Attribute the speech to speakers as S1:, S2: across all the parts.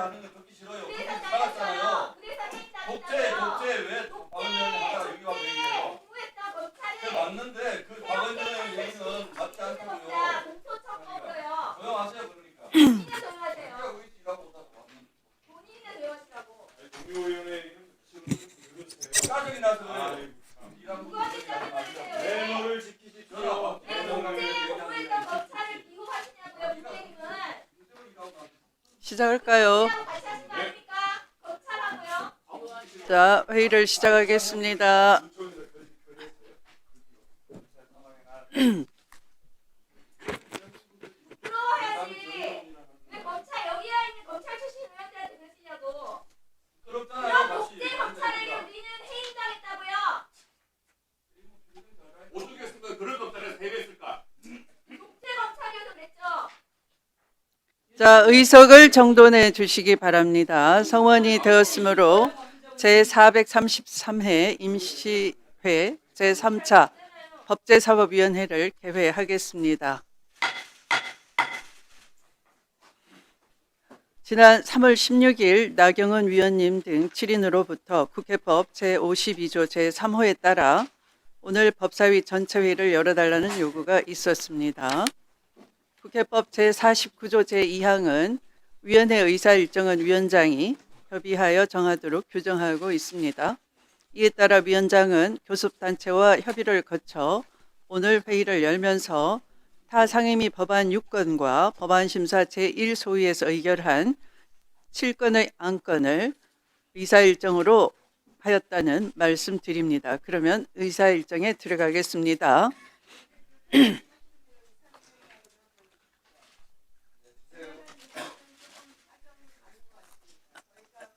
S1: 하는 거 듣기 싫어요. 나갔잖아요. 독재 왜 박은정 여기 와서 얘기해요? 맞는데 그 박은정 얘기는 맞지 않다고요. 조용하세요 그러니까. 짜증이 나서 그래요.
S2: 매너를 지키십시오.
S3: 시작할까요? 자, 회의를 시작하겠습니다. 자, 의석을 정돈해 주시기 바랍니다. 성원이 되었으므로 제433회 임시회 제3차 법제사법위원회를 개회하겠습니다. 지난 3월 16일 나경원 위원님 등 7인으로부터 국회법 제52조 제3호에 따라 오늘 법사위 전체회의를 열어달라는 요구가 있었습니다. 국회법 제49조 제2항은 위원회 의사 일정은 위원장이 협의하여 정하도록 규정하고 있습니다. 이에 따라 위원장은 교섭단체와 협의를 거쳐 오늘 회의를 열면서 타 상임위 법안 6건과 법안심사 제1소위에서 의결한 7건의 안건을 의사일정으로 하였다는 말씀드립니다. 그러면 의사일정에 들어가겠습니다.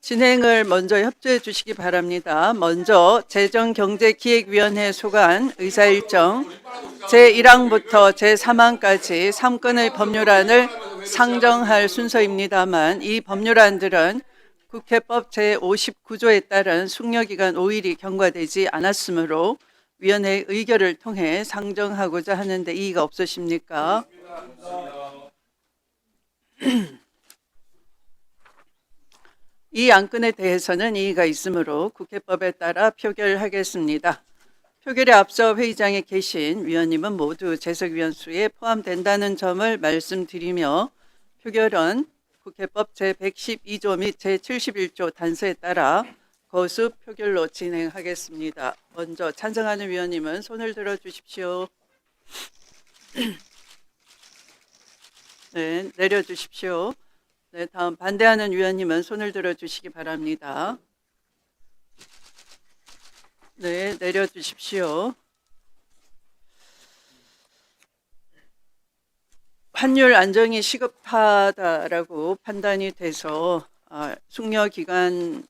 S3: 진행을 먼저 협조해 주시기 바랍니다. 먼저 재정경제기획위원회 소관 의사일정 제1항부터 제3항까지 3건의 법률안을 상정할 순서입니다만 이 법률안들은 국회법 제59조에 따른 숙려기간 5일이 경과되지 않았으므로 위원회의 의결을 통해 상정하고자 하는데 이의가 없으십니까? 이 안건에 대해서는 이의가 있으므로 국회법에 따라 표결하겠습니다. 표결에 앞서 회의장에 계신 위원님은 모두 재석위원 수에 포함된다는 점을 말씀드리며 표결은 국회법 제112조 및 제71조 단서에 따라 거수 표결로 진행하겠습니다. 먼저 찬성하는 위원님은 손을 들어 주십시오. 네, 내려주십시오. 네, 다음 반대하는 위원님은 손을 들어 주시기 바랍니다. 네, 내려주십시오. 환율 안정이 시급하다라고 판단이 돼서 숙려 기간이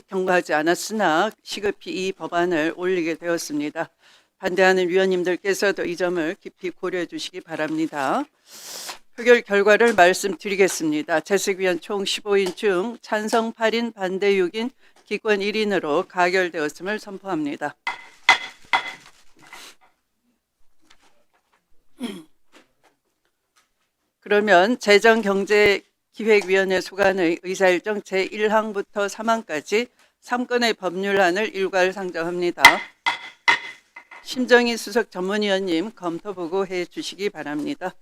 S3: 경과하지 않았으나 시급히 이 법안을 올리게 되었습니다. 반대하는 위원님들께서도 이 점을 깊이 고려해 주시기 바랍니다. 표결 결과를 말씀드리겠습니다. 재석위원 총 15인 중 찬성 8인, 반대 6인, 기권 1인으로 가결되었음을 선포합니다. 그러면 재정경제기획위원회 소관의 의사일정 제1항부터 3항까지 3건의 법률안을 일괄 상정합니다. 심정희 수석 전문위원님 검토 보고해 주시기 바랍니다.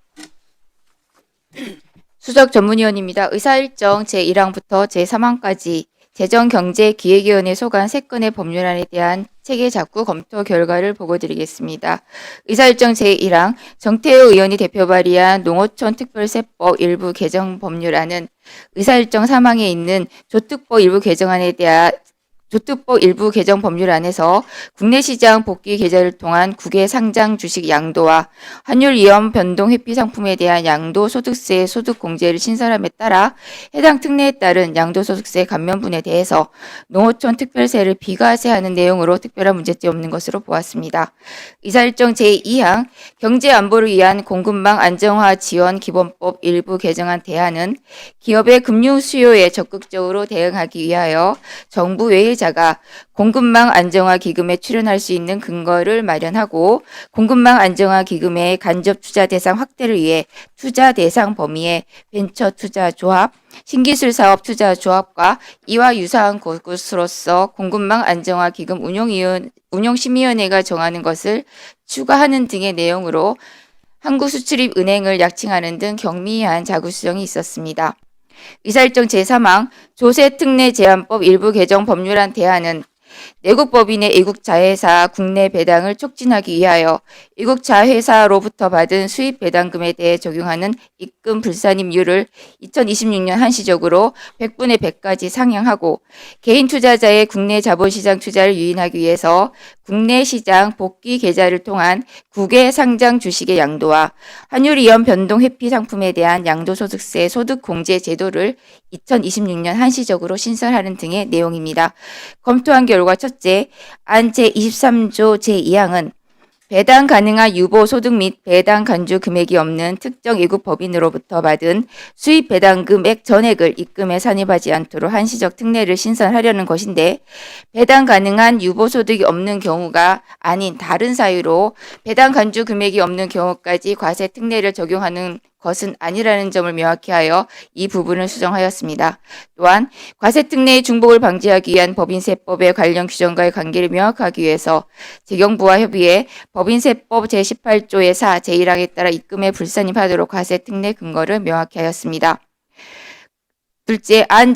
S4: 수석 전문위원입니다. 의사일정 제1항부터 제3항까지 재정경제기획위원회 소관 3건의 법률안에 대한 체계작구 검토 결과를 보고드리겠습니다. 의사일정 제1항 정태우 의원이 대표 발의한 농어촌 특별세법 일부 개정 법률안은 의사일정 3항에 있는 조특법 일부 개정안에 대한 조특법 일부 개정 법률안에서 국내 시장 복귀 계절을 통한 국외 상장 주식 양도와 환율 위험 변동 회피 상품에 대한 양도소득세 소득 공제를 신설함에 따라 해당 특례에 따른 양도소득세 감면분에 대해서 농어촌 특별세를 비과세하는 내용으로 특별한 문제점 없는 것으로 보았습니다. 의사일정 제2항 경제안보를 위한 공급망 안정화 지원 기본법 일부 개정안 대안은 기업의 금융 수요에 적극적으로 대응하기 위하여 정부 외의 자가 공급망 안정화 기금에 출연할 수 있는 근거를 마련하고 공급망 안정화 기금의 간접 투자 대상 확대를 위해 투자 대상 범위의 벤처 투자 조합, 신기술 사업 투자 조합과 이와 유사한 곳으로서 공급망 안정화 기금 운용심의위원회가 정하는 것을 추가하는 등의 내용으로 한국수출입은행을 약칭하는 등 경미한 자구 수정이 있었습니다. 의사일정 제3항 조세특례제한법 일부 개정 법률안 대안은 내국 법인의 외국 자회사 국내 배당을 촉진하기 위하여 외국 자회사로부터 받은 수입 배당금에 대해 적용하는 입금 불산임률을 2026년 한시적으로 100분의 100까지 상향하고 개인 투자자의 국내 자본시장 투자를 유인하기 위해서 국내 시장 복귀 계좌를 통한 국외 상장 주식의 양도와 환율 위험 변동 회피 상품에 대한 양도소득세 소득공제 제도를 2026년 한시적으로 신설하는 등의 내용입니다. 검토한 결과 첫째, 안 제23조 제2항은 배당 가능한 유보 소득 및 배당 간주 금액이 없는 특정 외국 법인으로부터 받은 수입 배당금액 전액을 입금에 산입하지 않도록 한시적 특례를 신설하려는 것인데 배당 가능한 유보 소득이 없는 경우가 아닌 다른 사유로 배당 간주 금액이 없는 경우까지 과세 특례를 적용하는 것은 아니라는 점을 명확히 하여 이 부분을 수정하였습니다. 또한 과세 특례의 중복을 방지하기 위한 법인세법의 관련 규정과의 관계를 명확하기 위해서 재경부와 협의해 법인세법 제18조의 4, 제1항에 따라 입금에 불산입하도록 과세 특례 근거를 명확히 하였습니다. 둘째, 안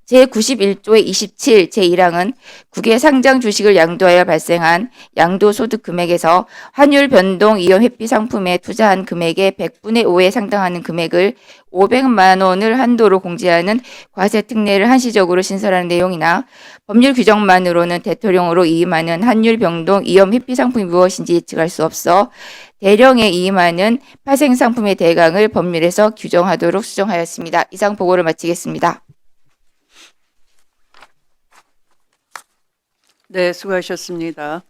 S4: 제91조의 27, 제1항은 국외 상장 주식을 양도하여 발생한 양도소득 금액에서 환율 변동 위험 회피 상품에 투자한 금액의 100분의 5에 상당하는 금액을 500만 원을 한도로 공제하는 과세 특례를 한시적으로 신설하는 내용이나 법률 규정만으로는 대통령으로 이임하는 환율 변동 위험 회피 상품이 무엇인지 예측할 수 없어 대령에 이임하는 파생 상품의 대강을 법률에서 규정하도록 수정하였습니다. 이상 보고를 마치겠습니다.
S3: 네, 수고하셨습니다.